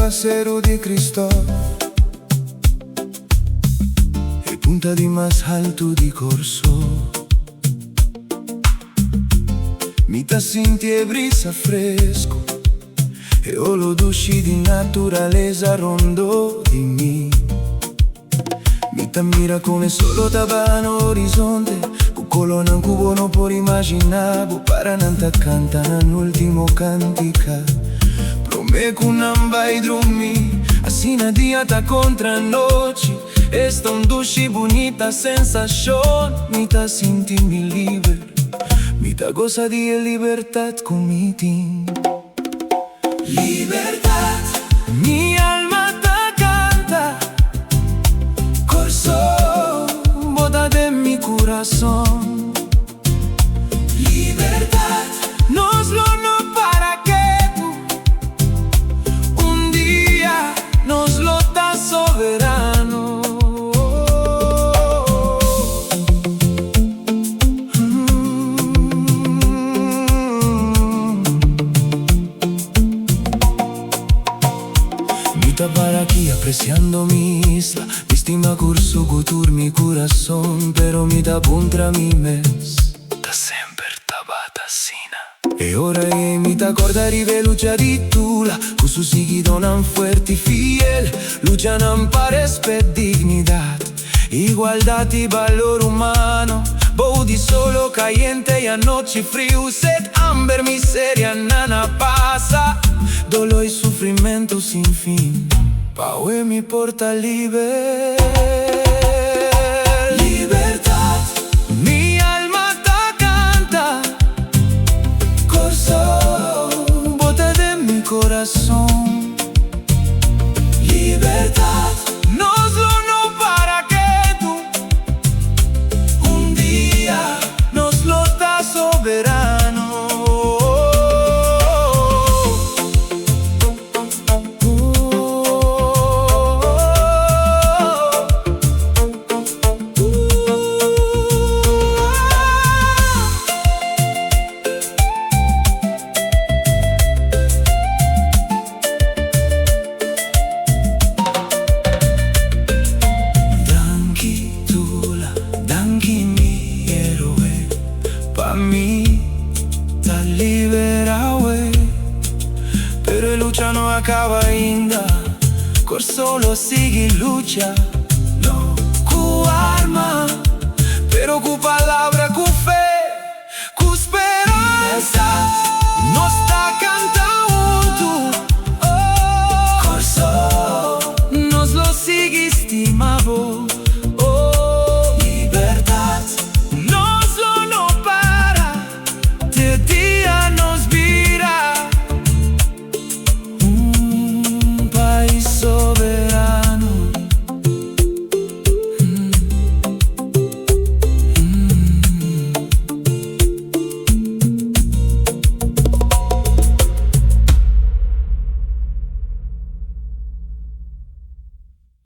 Paracero di Cristo e punta di más alto di corso, mi ta senti e brisa fresco e odusci di naturaleza rondo di mi ta mira come solo tabano orizzonte, con colonna in cubo non può immaginare, para nanta canta nell'ultimo cantica. Me kunam vai drumi, asina diata contra noci. Esta dushi bonita sensación, mi ta sinti mi liber, mi ta goza di libertad con mi team. Libertad, mi alma ta canta, corso, boda de mi corazón. Libertad, nos lo no para que nos lo da soberano. Mi ta para aquí apreciando mi isla, mi estima curso gutur mi corazón, pero mi ta contra mi mes, ta sempre tabata sina. E ora mi ta corda rive luce di tula, con su sighi donan fuerti fiel, lucha non pares per dignidad, igualdad y valor humano. Bodi solo caliente y anoche frío, sed, hambre, miseria, nada pasa, dolor y sufrimiento sin fin. Paue mi porta liber. Libertad, mi alma ta canta, bote de mi corazón. Libertad, nos lo no para que tú un día nos lo da soberano. Mi ta libera we, pero la lucha no acaba ainda, cor solo sigue lucha, no cu arma, pero cu palabra.